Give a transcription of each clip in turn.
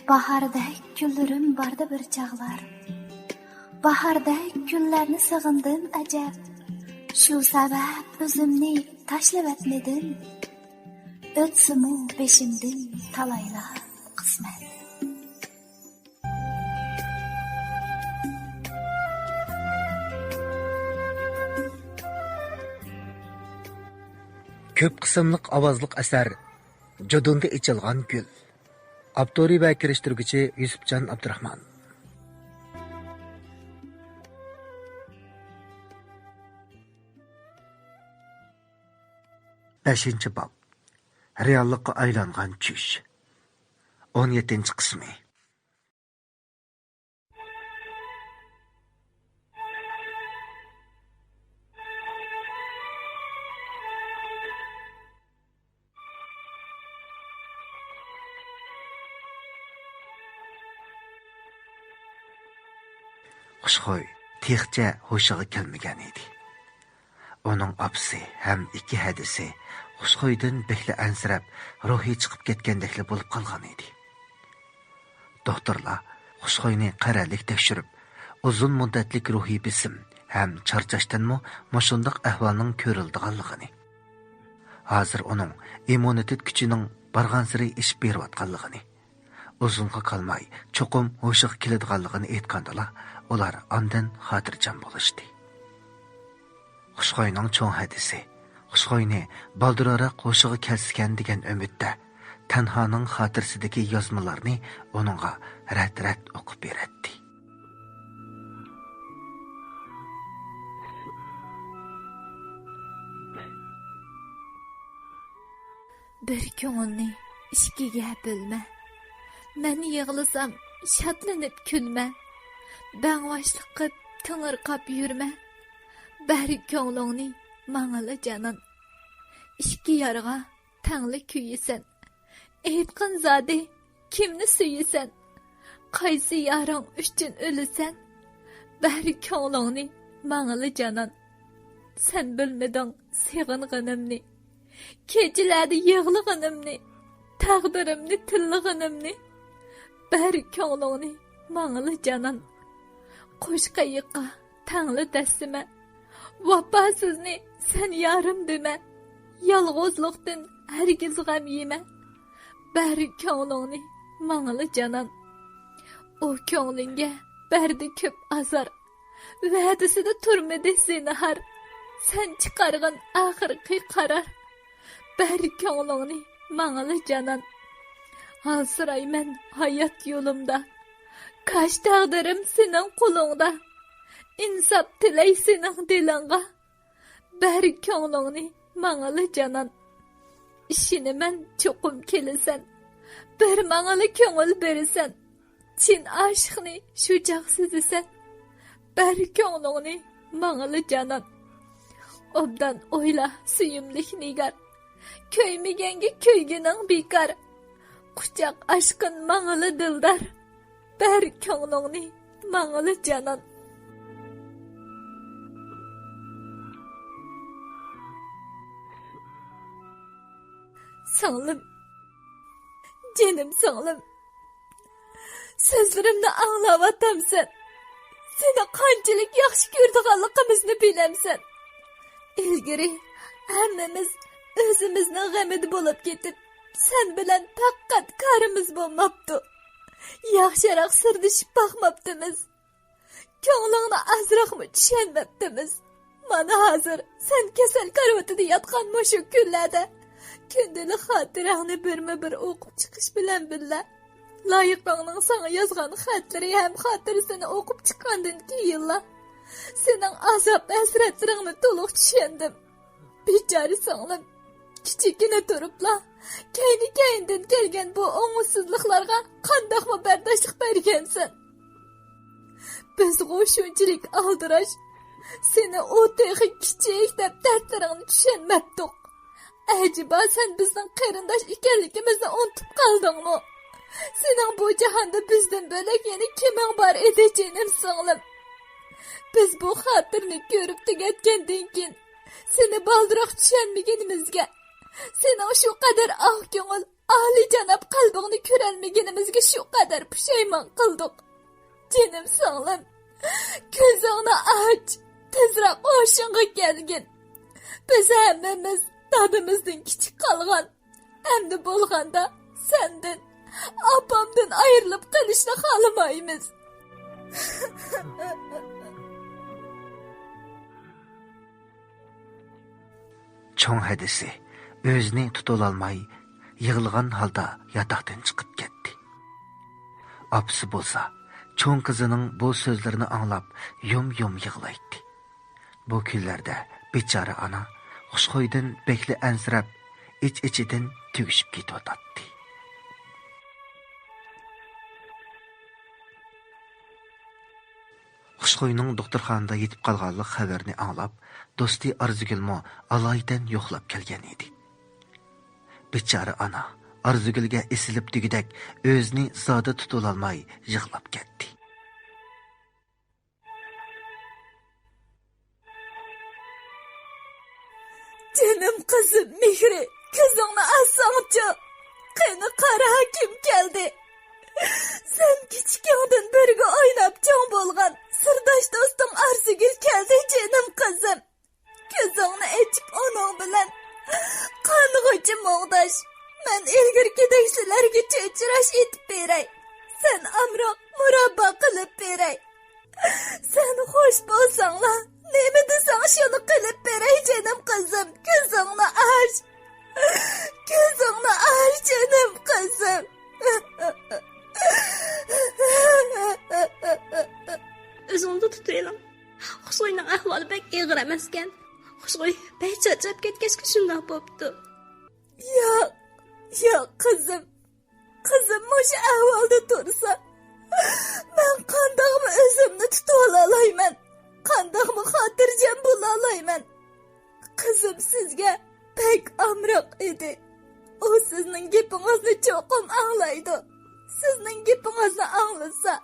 Bahardek günlerim barda bir çağlar. Bahardek günlerini sığındım acep. Şu sebep özümni taşlab etmedim. Ötsümü beşimdin talayla kısmet. Köp qismliq ovozliq asar Jodonga ichilgan gul. Avtori va kirishtiruvchi Yusufjon Abdurahmon. 5. bob. Reallikqa aylangan tush. 17. qismi. Xushxo'y texcha hushiga kelmagan edi. Onun apsi ham ikki hadisi Xushxo'ydan bekla ansirab, ruhi chiqib ketgandekli bo'lib qolgan edi. Doktorlar Xushxo'yni qaralik tekshirib, uzun muddatlik ruhiy bisim ham charchashdanmi mushundaq ahvolning ko'rildiganligini. Hozir uning immunitet kuchining barg'ansiri ish berayotganligini, uzunga qolmay cho'qim hushiga keladiganligini aytgandilar. Ular ondan xotirjam bo'lishdi. Xushxo'yning cho'ng hadisi, Xushxo'yni baldirora qo'shig'i kelsigan degan umidda Tanhoning xotirsidagi yozmalarni uningga rat-rat o'qib beradi. Bir ko'ngilni ishkiga bilma. Men yig'lasam shodlanib kulma. Dangvashlik qilib tingirqab yurma. Bari ko'nglingni mangala janon. Ishki yarga tangli kuyisan. Aytqin zodi kimni suyisan? Qaysi yaring uchun o'lisan? Bari ko'nglingni mangala janon. Sen bilmading seving'inimni. Kechalarda yig'lig'inimni, taqdirimni tillig'inimni. Bari ko'nglingni mangala janon. Qo'sh qayiqqa tangli dastima. Vafosizni sen yarim dema. Yolg'izlikdan hargiz g'am yema. Bari ko'nglingni mangala janon. O ko'nglingga berdi ko'p azor. Va'dasida turmadi seni har. Sen chiqargan oxirgi qaror. Bari ko'nglingni mangala janon. Hasrayman hayot yo'limda. Kaş taqdirim sening qo'lingda. Insof tilay sening dilingga. Bari ko'nglingni mangala janon. Ishinaman cho'qim kelasan. Bir mangala ko'ngil berasan. Chin aşıqni shu jaqsizisan. Bari ko'nglingni mangala janon. Obdan o'yla suyimlik nigar. Köymeganga ko'ygining bekar. Quchoq aşkın mangala dildar. Bari ko'nglingni mangala janon. Singlim, jenim singlim, sözlerimni anglayotamsan. Seni qanchalik yaxshi ko'rdiganligimizni bilamsan. Ilgari hammamiz o'zimizning g'amida bo'lib ketib, sen bilan faqat qarimiz bo'lmabdi. Yaxshiroq sirdishib baxmabdimiz. Ko'nglingni azroqmi tushunmabdimiz. Mana hozir sen kasal karavotida yotgan mushu kunlarda kundalik xotirangni birma-bir o'qib chiqish bilan billa loyiqangning sana yozgan xatlari ham xotirasini o'qib chiqqandan keyin sening azob hasratlaringni to'liq tushundim. Bechora singlim, kichikina turibla kayni-kayndan kelgan bu o'ng'ussizliklarga qandoqmi bardoshlik bergansan? Biz shunchalik aldirash, seni o texi kichik deb dardlaringni tushunmabdik. Acaba sen bizning qarindosh ekanligimizni unutib qoldingmi? Sening bu jahonda bizdan bo'lak yana kiming bor edi jinim singlim? Biz bu xotirni ko'rib tugatgandan keyin seni baldiroq tushunmaganimizga, sening shu qadar oq ko'ngil, Alijanab qalbingni ko'rolmaganimizga shu qadar pushaymon qildik. Jenim singlim, ko'zingni och, tezroq o'shingga kelgin. Biz hammamiz dadimizdan kichik qolgan. Endi bo'lganda sendan, opamdan ayrilib qolishni xohlamaymiz. Çoğ hadisi özünü tutulolmay yığılgan halda yataktan çıkıp gitti. Apsı bolsa çoğ kızının bu sözlerini anlap yum yığılaydı. Bu küllerde biçare ana Xushxo'ydan bekli ansirab iç-ichidan tugishib ketayotdi. Xushxo'yning doktorxonada yetib qolganlik xabarini anglab, do'sti Arzugulmo alaydan yo'qlab kelgan edi. Bichora ana Arzugulga esilib tugidak o'zini zoda tutolmay yig'lab ketdi. Canım kızım Mihri, kızını alsangçı. Qani qara kim geldi? Sen kichikingdan birga o'ynab chong bo'lgan sirdosh do'stim Arzugul keldi canım kızım. Ko'zingni ochib onun bilan qanig'icha mo'g'dash. Men ilgirgidek sizlarga cho'chirash etib beray. Sen amroq murabbo qilib beray. Sen xush bo'lsanglar, nima desang shuni qilib beray canım kızım. Ko'zingni och. Ko'zingni och canım kızım. O'zingni tutaylam. Xushxo'yning ahvoli bek og'ir emaskan. Xushxo'y bek charchab ketgach shunday bo'pti. Ya kızım. Kızım mush ahvolda tursa, men qandoqmi o'zimni tuta olalayman? Qandoqmi xotirjam bo'la olayman? Kızım sizga pek amroq edi. O sizning gapingizni cho'qim anglaydi. Sizning gapingizni anglasa,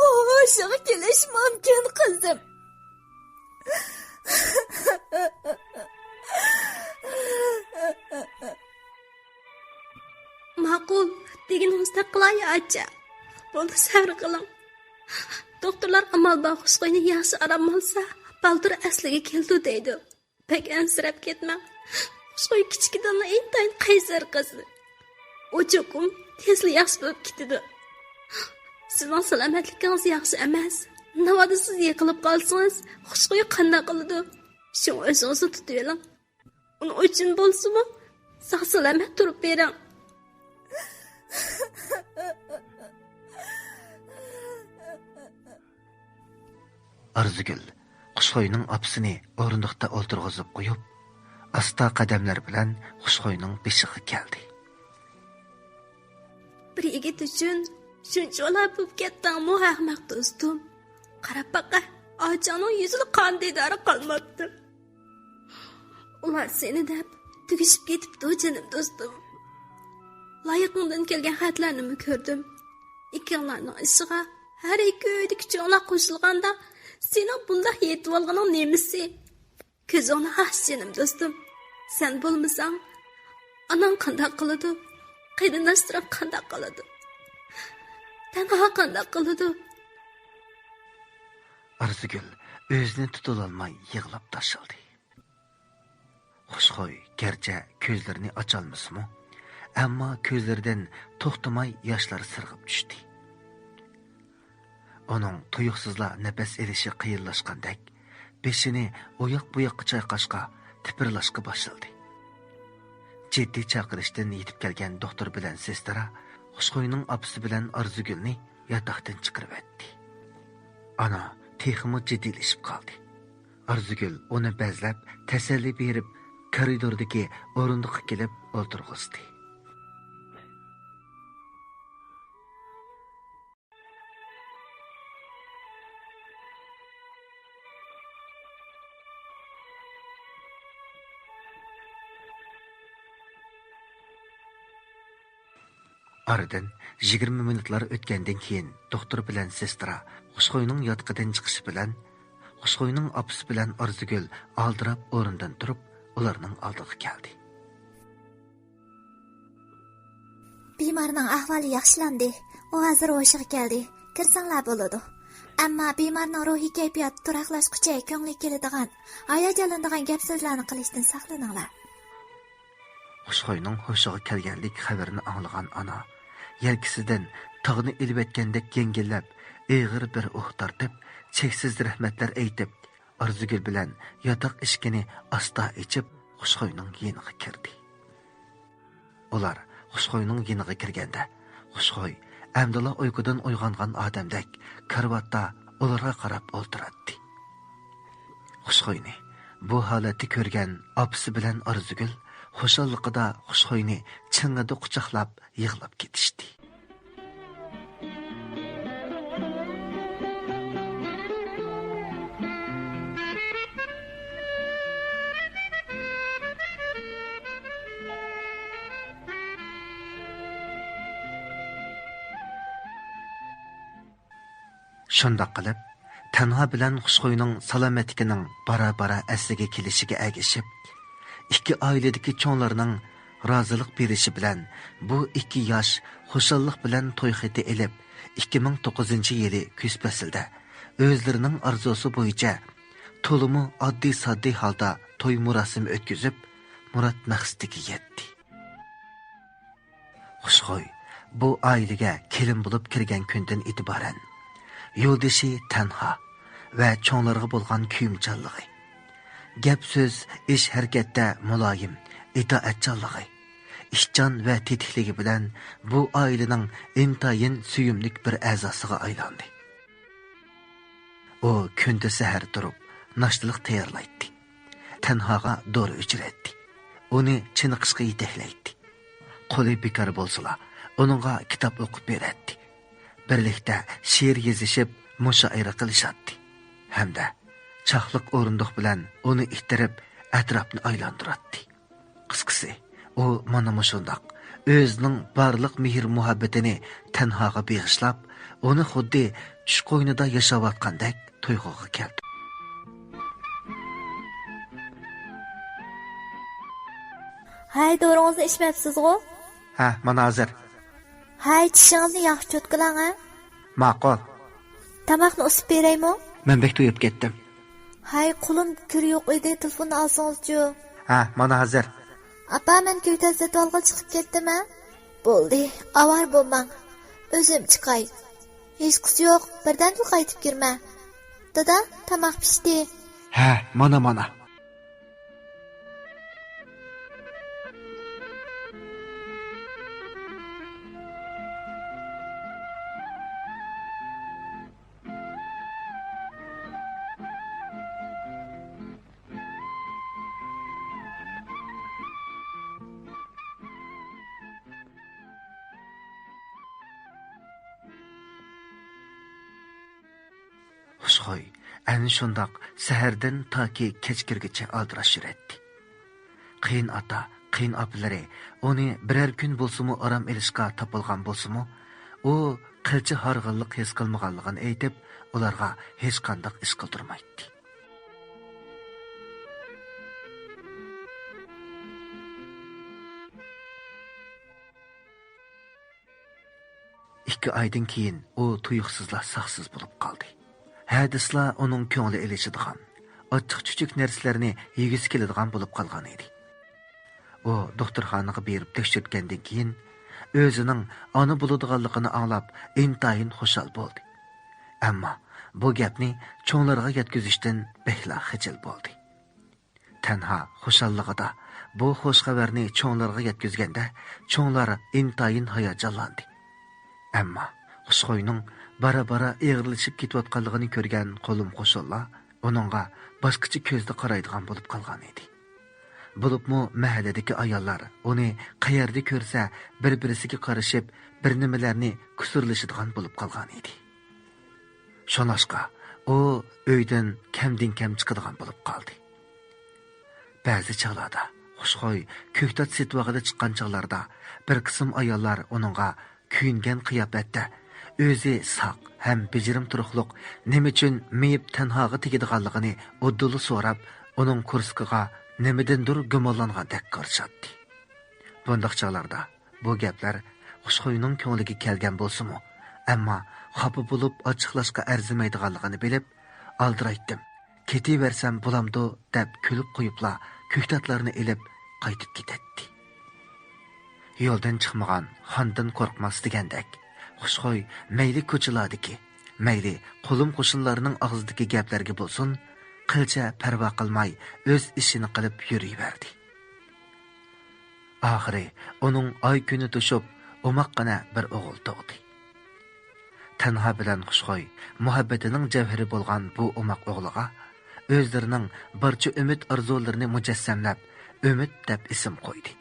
o o'shiga kelish mumkin kızım. Ma'qul, deganingizni qilay acha. Bo'ldi, sabr qiling. Doktorlar amal bor Xushxo'yni yaxshi aram olsa, baldir asliga keldi deydi. Pek ansirab ketma. Xushxo'y kichikidan intayin qaysar qiz. O cho'qim tezli yaxshi bo'lib ketdi. Sizning salomatligingiz yaxshi emas. Navoda siz yiqilib qolsangiz, Xushxo'y qanday qiladi? Shu o'zingizni tutaylik. Uni uchun bo'lsa-mu, sog' salomat turib bering. Arzugul Xushxo'yning opsini o'rindiqda o'ltirg'izib qo'yib, asta qadamlar bilan Xushxo'yning beshiga keldi. Bir yigit uchun shunchalar bo'lib ketdingmi, ahmoq do'stim? Qarab baqa, ochaning yuzida qanday dori qolmabdi. Ular seni deb tugishib ketibdi, jonim do'stim. Loyiqimdan kelgan xatlarni ko'rdim. Ikkalarining ishiga har ikki uyda kuchinglar qo'shilganda sening bunday yetib olganing nemisi? Ko'zingni aç jonim do'stim. Sen bo'lmasang, anang qanday qiladi? Qaydinashtirib qanday qiladi? Tanga qanday qiladi? Arzugul o'zini tutolmay yig'lab tashildi. Xushxo'y gerçi ko'zlarini ocholmasmi, ammo ko'zlaridan to'xtamay yoshlar sirg'ib tushdi. Onun tuyuqsizla nefes elishi qiyinlashgandek, beshini oyoq bu yoqqa chayqashga, tipirlashga başladı. Jiddiy chaqirishdan yetib kelgan doktor bilan sestra Xushxo'yning opasi bilan Arzugulni yotoqdan chiqarib etdi. Ana texmi jiddiylashib qoldi. Arzugul uni bazlab, tasalli berib, koridordagi o'rindiqqa kelib o'ltirg'izdi. Aradan 20 minutlar o'tgandan keyin doktor bilan sestra Xushxo'yning yotqidan chiqishi bilan Xushxo'yning opasi bilan Arzugul aldirab o'rindan turib, ularning oldiga keldi. bemorning ahvoli yaxshilandi. U hozir hushiga keldi. Kirsanglar bo'ladi. Ammo bemorning ruhiy kayfiyati turaqlashguncha ko'ngli keladigan, hayajonlanadigan gap so'zlarni qilishdan saqlaninglar. Xushxoyning hushiga kelganlik xabarini anglagan ana yelkisidan tog'ni ilib etgandek yengillab, eg'ir bir uh tortib, cheksiz rahmatlar aytib, Arzugul bilan yotoq eshigini asta ichib, Xushxoyning yeniga kirdi. Ular Xushxoyning yeniga kirganda, Xushxoy Amdullo uyqudan uyg'ongan odamdek karvatda ularga qarab o'ltiradi. Xushxoyni bu holatni ko'rgan opisi bilan Arzugul xushalliqida Xushxoyni chingida quchoqlab yig'lab ketishdi. Shunda qilib, Tanha bilan Xushxoyning salomatligining bara-bara asliga kelishiga ergishib, ikki oiladagi cho'nglarning rozilik berishi bilan bu ikki yosh xushallik bilan to'y xiti elib 2009-yili kuz faslida o'zlarining orzusi bo'yicha to'limi oddiy soddiy holda to'y murosimi o'tkazib, murod maqsadiga yetdi. Xushxoy bu oilaga kelin bo'lib kirgan kundan e'tiboran yo'ldoshi Tanha va cho'nglarga bo'lgan kuyimchanligi, gap so'z, ish harakatda muloyim, itoatchanligi, ishchan va tetikligi bilan bu oilaning intayin suyumlik bir a'zosiga aylandi. U kunda sahar turib, nashtalık tayyorlaydi. Tanhaga dori o'chiratdi. Uni chiniqishga yetaklaydi. Qo'li bekor bo'lsa, uningga kitob o'qib beradi. Birlikda she'r yozishib, mushoira qilishadi. Hamda chaqliq o'rindiq bilan uni ittirib, atrofni aylantiradi. Qisqasi, u mana shundoq o'zining barliq mehr muhabbatini Tanhaga bag'ishlab, uni xuddi tush qo'ynida yashayotgandek to'yg'uga keldi. Hay, do'ringizni ichmabsiz-ku? Ha, mana hozir. Hay, tishingizni yaxshi cho'tkilang, ha? Ma'qul. Tamoqni o'sib beraymi? Men bek to'yib ketdim. Hay, qo'lim kir yo'q edi, telefonni olsangiz-chi. Ha, mana hozir. Apa, men ko'ytazda tolg'a chiqib ketdim-a? Bo'ldi, avar bo'lmang. O'zim chiqay. Hech qisi yo'q, birdan qaytib kirma. Dada, tamoq pishdi. Ha, mana. Xushxoy ana shundoq sahardan toki kechkirgacha aldirash yuradi. Qiyin ota, qiyin opalari uni biror kun bo'lsa-mu orom elishga topilgan bo'lsa-mu, u qilchi harg'inlik his qilmaganligini aytib, ularga hech qanday ish qildirmaydi. Ikki oydan keyin u tuyuqsizla saqsiz bo'lib qoldi. Hadislar uning ko'ngli elishadigan, ochiq-chuchuk narsalarni yegisi keladigan bo'lib qolgan edi. U doktorxonaga berib tekshirgandan keyin o'zining ona bo'ladiganligini anglab, intayin xushal bo'ldi. Ammo bu gapni cho'nglarga yetkazishdan behla xijil bo'ldi. Tanha xushalligida bu xush xabarni cho'nglarga yetkazganda, cho'nglar intayin hayajonlandi. Ammo Xushxoyning bara-bara eg'irlashib ketayotganligini ko'rgan qo'lim qo'shillar uningga boshqacha ko'zda qaraydigan bo'lib qolgan edi. Bo'libmi mahalladagi ayollar uni qayerda ko'rsa bir-birisiga qarashib, bir nimalarni kusurlashadigan bo'lib qolgan edi. Shunashqa u uydan kamdan-kam chiqadigan bo'lib qoldi. Ba'zi chog'larda Xushxoy ko'ktat setvog'ida chiqqan chog'larda bir qism ayollar uningga kuyingan qiyofatda o'zi saq ham bejirim turuqliq nima uchun meyib Tanhaga tegadiganligini udduli so'rab, uning kursiga nimadandir gumonlangandek qarashadi. Bundoq chog'larda bu gaplar Xushxo'yning ko'ngliga kelgan bo'lsa-mu, ammo xafa bo'lib ochiqlashga arzimaydiganligini bilib, aldiraytdim. Ketaversam bo'lamdi deb kulib qo'yibla ko'ktatlarni elib qaytib ketdi. Yo'ldan chiqmagan xondan qo'rqmas degandek, Xushxo'y mayli ko'chalardagi, mayli qo'lim qo'shinlarining og'zidagi gaplarga bo'lsin, qilcha parvo qilmay o'z ishini qilib yuraverdi. Oxiri uning oy kuni to'shib, o'maqqina bir o'g'il tug'di. Tanha bilan Xushxo'y muhabbatining javhari bo'lgan bu o'maq o'g'liga o'zlarining barcha umid orzularini mujassamlab, umid deb ism qo'ydi.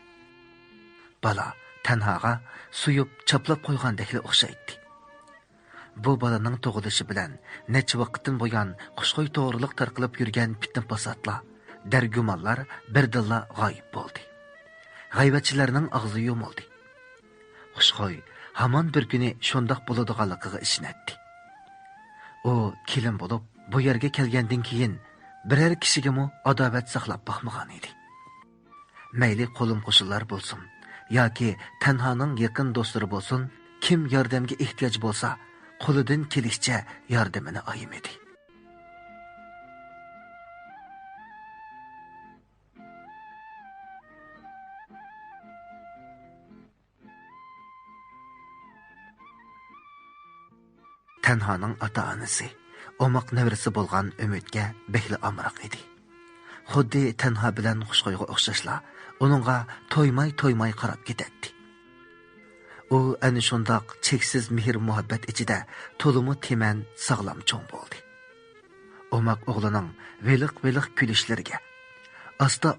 Bala Tanhaga suyub chaplab qo'ygandekli o'xshaydi. Bu balaning tug'ilishi bilan necha vaqtdan buyon Xushxo'y to'g'riliq tarqalib yurgan fitna fasodlar, dargumonlar birdilla g'oyib bo'ldi. G'aybatchilarning og'zi yumildi. Xushxo'y hamon bir kuni shundoq bo'ladiganligiga ishonadi. U kelin bo'lib bu yerga kelgandan keyin biror kishiga adovat saqlab boqmagan edi. Mayli qo'lim qo'shinlar bo'lsin yoki Tanhaning yaqin do'stlari bo'lsin, kim yordamga ehtiyoj bo'lsa, qo'lidan kelishicha yordamini ayamadi. Tanhaning ota-onasi o'maq nevrisi bo'lgan Umidga behli amroq edi. Xuddi Tanha bilan Xushxo'yga o'xshashla, uningga to'ymay qarab ketadi. U ana shundoq cheksiz mehr muhabbat ichida to'limi teman sog'lom cho'ng bo'ldi. O'maq o'g'lining veliq kulishlariga,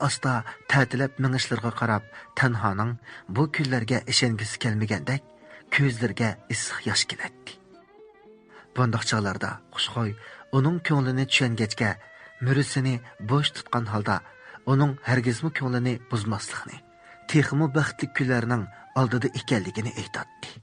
asta ta'tilab mingishlariga qarab, Tanhaning bu kunlarga ishongisi kelmagandek ko'zlariga issiq yosh keladi. Bundoq chog'larda Xushxo'y uning ko'nglini tushungachga, murisini bo'sh tutgan holda uning hargizmi ko'nglini buzmaslikni, texmi baxtli kunlarning oldida ekanligini aytadi.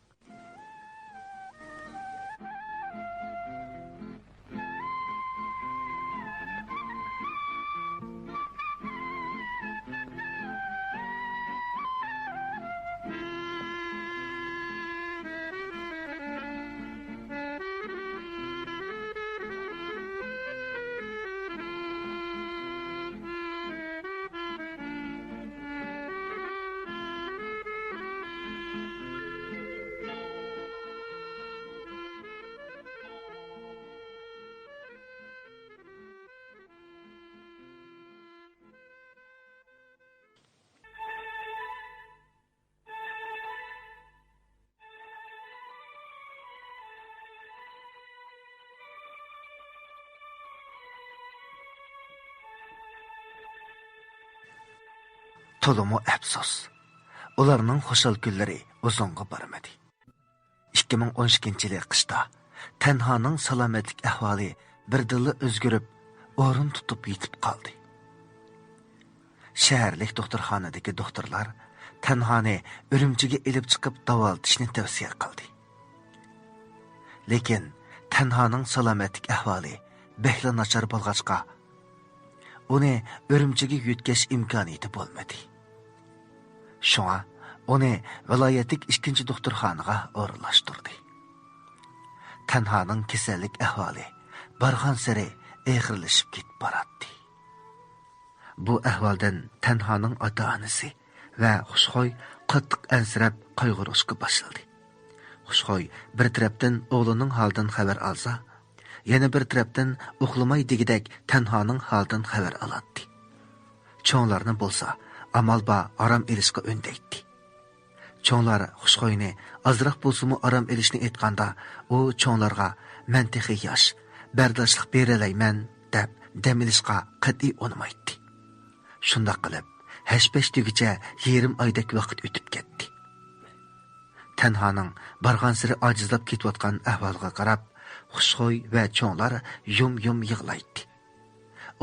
Tolumu afsus. Ularning xo'shal kunlari uzunga bormadi. 2012-yil qishda Tanhaning salomatlik ahvoli birdilla o'zgarib, o'rin tutib yetib qoldi. Shaharlik doktorxonadagi doktorlar Tanhani Urumchiga elib chiqib davolatishni tavsiya qildi. Lekin Tanhaning salomatlik ahvoli behli nachar bo'lg'achqa, uni Urumchiga yetkazish imkoniyati bo'lmadi. Shunga uni viloyatlik 2 doktorxonaga o'rinlashtirdi. Tanhaning kasallik ahvoli bargan sari eg'irlashib ketib boradi. Bu ahvoldan Tanhaning ota-onasi va Xushxo'y qattiq ansirab qayg'urishga boshladi. Xushxo'y bir tarafdan o'g'lining holidan xabar olsa, yana bir tarafdan uxlamay degidek Tanhaning holidan xabar oladi. Cho'nglarni bo'lsa, amalba aram elishga undaydi. Cho'nglar Xushxo'yni azroq bo'lsa-mu aram elishni aytganda, u cho'nglarga "Men texi yosh, bardoshlik beralayman" deb dam ilishga qat'iy unmaydi. Shunda qilib, hashpash tugicha yarim oydak vaqt o'tib ketdi. Tanhaning bargan siri ojizlab ketayotgan ahvolga qarab, Xushxo'y va cho'nglar yum yig'laydi.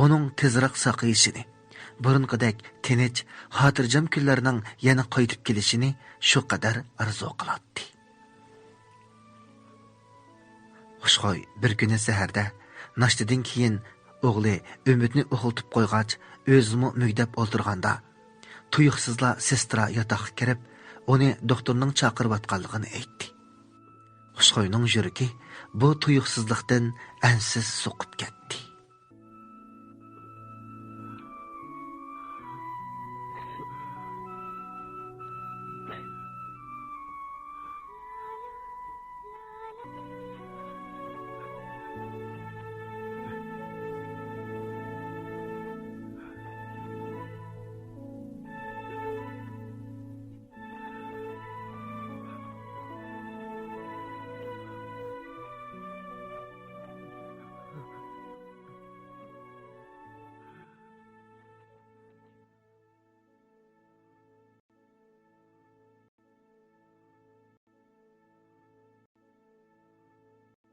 Uning tezroq saqayishini, burunqidek tinch, xotirjam kunlarning yana qaytib kelishini shu qadar arzu qiladi. Xushxo'y bir kuni saharda nashtadan keyin o'g'li Umidni uxlatib qo'ygach, o'zimi mugdab o'ltirganda, tuyuqsizla sestra yotoqqa kirib, uni doktorning chaqirayotganligini aytdi. Xushxo'yning yuragi bu tuyuqsizlikdan ansiz so'qib ketdi.